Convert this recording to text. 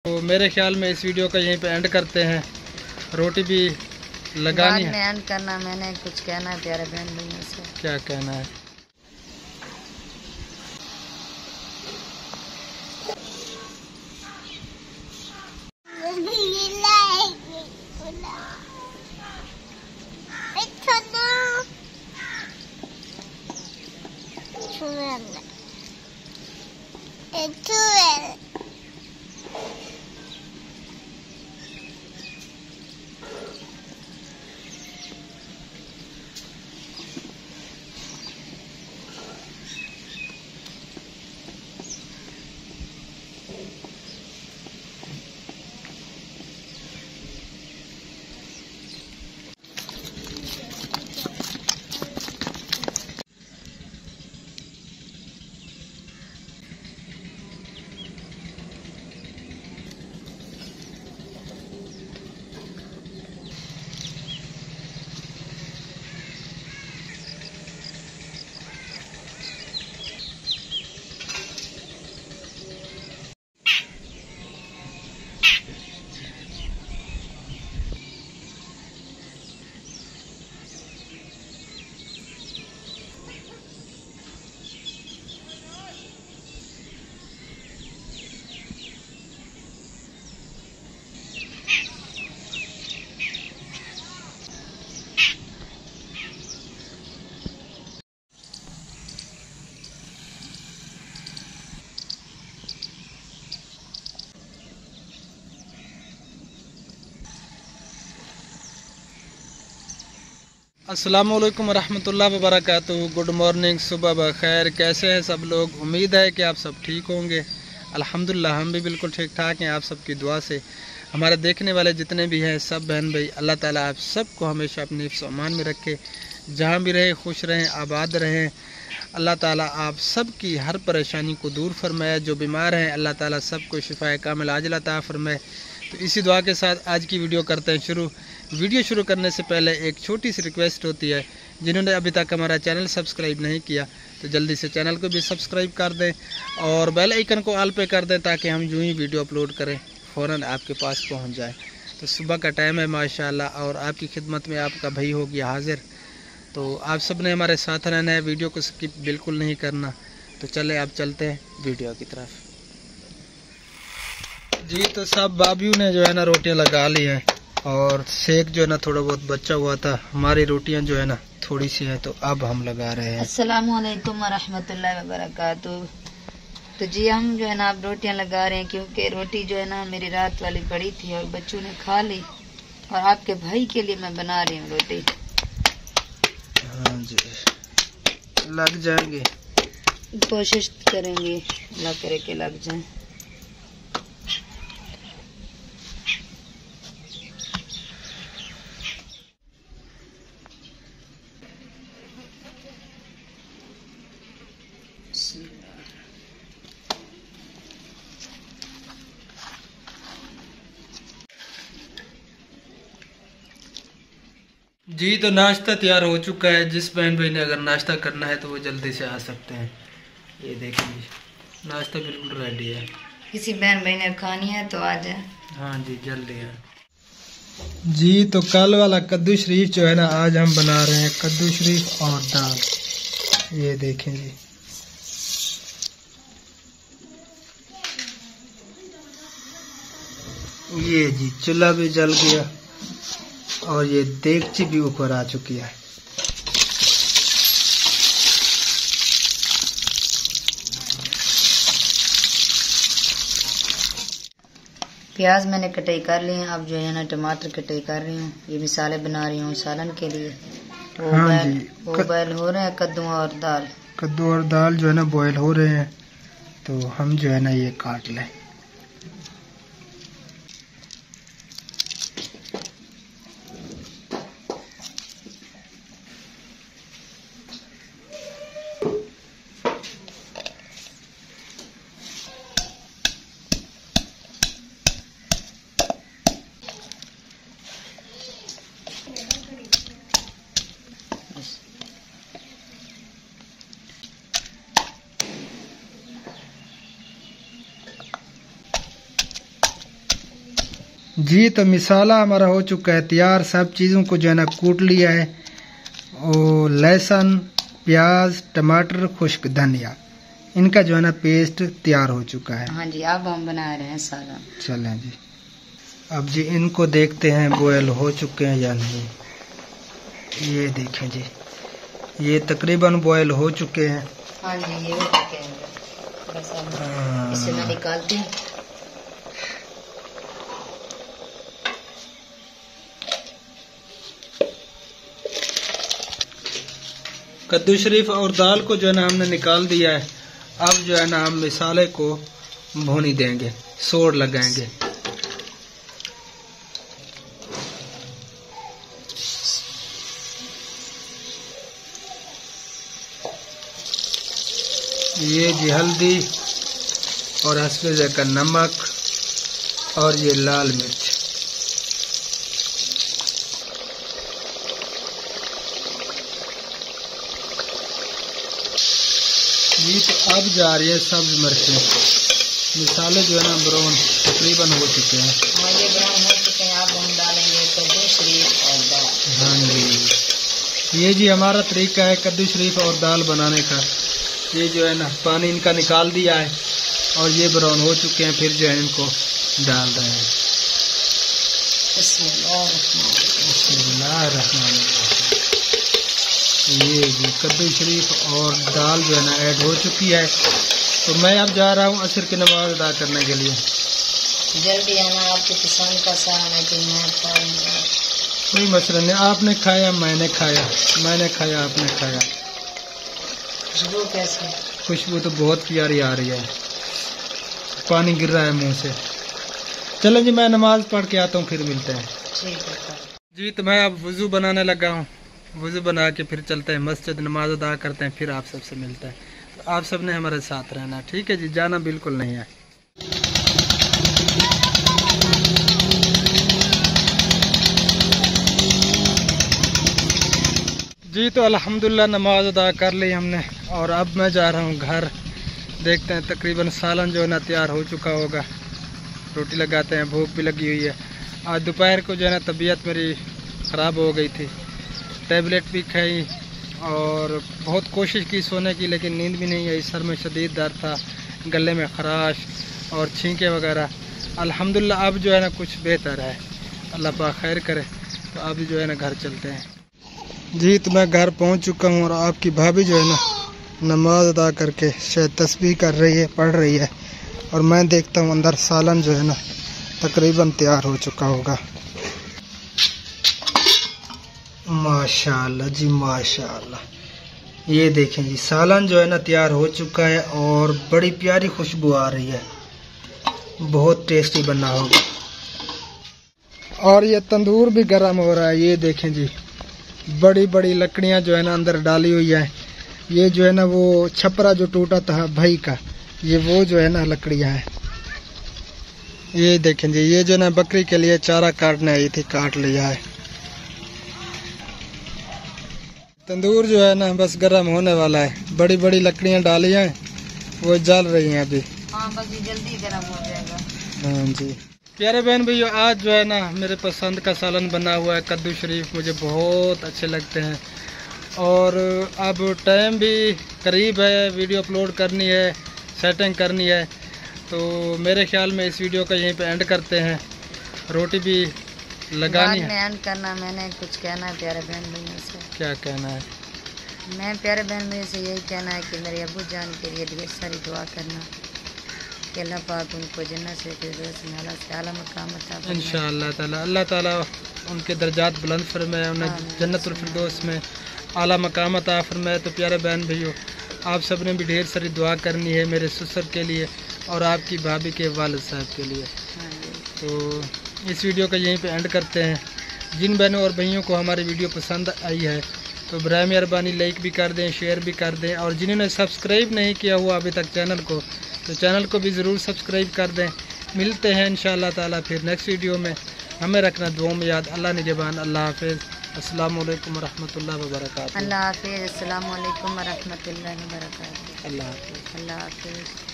तो मेरे ख्याल में इस वीडियो का यहीं पे एंड करते हैं। रोटी भी लगानी है। एंड करना, मैंने कुछ कहना है प्यारे बहन भैया से। क्या कहना है? अस्सलामुअलैकुम वरहमतुल्लाहि वबरकातुहू। गुड मॉर्निंग, सुबह बखैर। कैसे हैं सब लोग? उम्मीद है कि आप सब ठीक होंगे। अल्हम्दुलिल्लाह हम भी बिल्कुल ठीक ठाक हैं। आप सबकी दुआ से हमारे देखने वाले जितने भी हैं सब बहन भाई, अल्लाह ताला आप सबको हमेशा अपने हिफ्ज़ अमान में रखे। जहाँ भी रहें खुश रहें, आबाद रहें। अल्लाह ताला आप सब की हर परेशानी को दूर फरमाए। जो बीमार हैं अल्लाह ताला सबको शिफाए कामिल आजिल अता फरमाए। तो इसी दुआ के साथ आज की वीडियो करते हैं शुरू। वीडियो शुरू करने से पहले एक छोटी सी रिक्वेस्ट होती है, जिन्होंने अभी तक हमारा चैनल सब्सक्राइब नहीं किया तो जल्दी से चैनल को भी सब्सक्राइब कर दें और बेल आइकन को ऑल पे कर दें, ताकि हम जो ही वीडियो अपलोड करें फ़ौरन आपके पास पहुंच जाए। तो सुबह का टाइम है माशाल्लाह, और आपकी खिदमत में आपका भाई हो गया हाजिर। तो आप सब ने हमारे साथ रहना है, वीडियो को स्किप बिल्कुल नहीं करना। तो चले आप चलते हैं वीडियो की तरफ। जी तो सब बाबियों ने जो है ना रोटियां लगा ली हैं, और सेक जो है ना थोड़ा बहुत बचा हुआ था। हमारी रोटियां जो है ना थोड़ी सी है, तो अब हम लगा रहे हैं। अस्सलामु अलैकुम वरहमतुल्लाहि वबरकातुहू। तो जी हम जो है ना अब रोटियां लगा रहे हैं, क्योंकि रोटी जो है ना मेरी रात वाली पड़ी थी और बच्चों ने खा ली, और आपके भाई के लिए मैं बना रही हूँ रोटी। हाँ जी, लग जाएंगे, कोशिश करेंगे अल्लाह करे के लग जाए। जी तो नाश्ता तैयार हो चुका है। जिस बहन भाई ने अगर नाश्ता करना है तो वो जल्दी से आ सकते हैं। ये देखिए नाश्ता बिल्कुल रेडी है। किसी बहन भाई ने खानी है तो आ जाए। हाँ जी जल्दी है। जी तो कल वाला कद्दू शरीफ जो है ना आज हम बना रहे हैं कद्दू शरीफ और दाल। ये देखें जी, ये जी चूल्हा भी जल गया और ये देगची भी ऊपर आ चुकी है। प्याज मैंने कटाई कर ली है। अब जो है ना टमाटर कटाई कर रही हूँ। ये मिसाले बना रही हूँ सालन के लिए। हाँ जी, वो बॉयल हो रहे हैं कद्दू और दाल जो है ना बॉयल हो रहे हैं, तो हम जो है ना ये काट लें। जी तो मिसाला हमारा हो चुका है तैयार। सब चीज़ों को जो है ना कूट लिया है, और लहसुन, प्याज, टमाटर, खुश्क धनिया, इनका जो है ना पेस्ट तैयार हो चुका है। हाँ जी, अब हम बना रहे हैं सालन। चलें जी, अब जी इनको देखते हैं बॉयल हो चुके हैं या नहीं। ये देखें जी, ये तकरीबन बॉयल हो चुके हैं। हाँ जी, ये हो चुके हैं। बस अब इसे मैं निकालती हूँ। कद्दू शरीफ और दाल को जो है ना हमने निकाल दिया है। अब जो है ना हम मिसाले को भूनी देंगे, सोड़ लगाएंगे। ये जी हल्दी और हस्बे ज़ायक़ा नमक और ये लाल मिर्च। ये तो अब जा रही है सब्ज मिर्चें। मिसाले जो है ना ब्राउन तकरीबन हो चुके हैं। हाँ, ये ब्राउन हो चुके हैं। अब हम डालेंगे कद्दू शरीफ और दाल। हाँ जी, ये जी हमारा तरीका है कद्दू शरीफ और दाल बनाने का। ये जो है ना पानी इनका निकाल दिया है और ये ब्राउन हो चुके हैं, फिर जो है इनको डाल रहे हैं। ये जी कद्दू शरीफ और दाल जो है ना ऐड हो चुकी है। तो मैं अब जा रहा हूँ असर की नमाज अदा करने के लिए। जल्दी आना, आपकी पसंद का सालन है कि मैं खाऊंगा। कोई मसला नहीं, आपने खाया मैंने खाया, मैंने खाया आपने खाया। खुशबू कैसी? खुशबू तो बहुत प्यारी आ रही है, पानी गिर रहा है मुंह से। चलो जी, मैं नमाज पढ़ के आता हूँ, फिर मिलते हैं। ठीक है जी, तो मैं अब वज़ू बनाने लगा हूँ। वज़ू बना के फिर चलते हैं मस्जिद, नमाज अदा करते हैं, फिर आप सबसे मिलते हैं। तो आप सब ने हमारे साथ रहना, ठीक है जी, जाना बिल्कुल नहीं है। जी तो अल्हम्दुलिल्लाह नमाज अदा कर ली हमने, और अब मैं जा रहा हूँ घर। देखते हैं, तकरीबन सालन जो है ना तैयार हो चुका होगा। रोटी लगाते हैं, भूख भी लगी हुई है। आज दोपहर को जो है ना तबीयत मेरी ख़राब हो गई थी, टैबलेट भी खाई और बहुत कोशिश की सोने की, लेकिन नींद भी नहीं आई। सर में शदीद दर्द था, गले में खराश और छींके वगैरह। अल्हम्दुलिल्लाह अब जो है ना कुछ बेहतर है, अल्लाह पाक खैर करे। तो अब जो है ना घर चलते हैं। जी तो मैं घर पहुंच चुका हूं, और आपकी भाभी जो है ना नमाज अदा करके शायद तस्बीह कर रही है, पढ़ रही है। और मैं देखता हूं अंदर सालन जो है ना तकरीबन तैयार हो चुका होगा। माशाल्लाह जी माशाल्लाह, ये देखें जी सालन जो है ना तैयार हो चुका है, और बड़ी प्यारी खुशबू आ रही है, बहुत टेस्टी बना होगा। और ये तंदूर भी गर्म हो रहा है। ये देखें जी, बड़ी बड़ी लकड़ियां जो है ना अंदर डाली हुई है। ये जो है ना वो छपरा जो टूटा था भाई का, ये वो जो है ना लकड़ियां है। ये देखें जी, ये जो ना बकरी के लिए चारा काटने आई थी, काट लिया है। तंदूर जो है ना बस गर्म होने वाला है। बड़ी बड़ी लकड़ियां डाली हैं, वो जल रही हैं अभी। हाँ, बस ये जल्दी गर्म हो जाएगा। हाँ जी प्यारे बहन भैया, आज जो है ना मेरे पसंद का सालन बना हुआ है कद्दू शरीफ, मुझे बहुत अच्छे लगते हैं। और अब टाइम भी करीब है, वीडियो अपलोड करनी है, सेटिंग करनी है। तो मेरे ख्याल में इस वीडियो का यहीं पे एंड करते हैं। रोटी भी लगानी है। एंड करना, मैंने कुछ कहना है प्यारे बहन भैया से। क्या कहना है? मैं प्यारे बहन भैया से यही कहना है कि मेरे अब्बू जान के लिए ढेर सारी दुआ करना कि अल्लाह पाक उनको जन्नत से फिरदौस में आला मकाम अता फरमाए। इंशाअल्लाह ताला अल्लाह ताला उनके दर्जात बुलंद फरमाए, उन्हें जन्नतुल फिरदौस में आला मकाम अता फरमाए। तो प्यारे बहन भैयों, आप सब ने भी ढेर सारी दुआ करनी है मेरे ससुर के लिए और आपकी भाभी के वालिद साहब के लिए। तो इस वीडियो का यहीं पे एंड करते हैं। जिन बहनों और भाइयों को हमारी वीडियो पसंद आई है तो बराए मेहरबानी लाइक भी कर दें, शेयर भी कर दें, और जिन्होंने सब्सक्राइब नहीं किया हुआ अभी तक चैनल को, तो चैनल को भी ज़रूर सब्सक्राइब कर दें। मिलते हैं इंशाअल्लाह ताला फिर नेक्स्ट वीडियो में। हमें रखना दुआ में याद। अल्लाह निगहबान। अल्लाह हाफिज़। अस्सलाम वालेकुम वरहमतुल्लाहि वबरकातुहू। अल्लाह हाफिज़। अस्सलाम वालेकुम वरहमतुल्लाहि वबरकातुहू। अल्लाह हाफिज़। अल्लाह हाफिज़।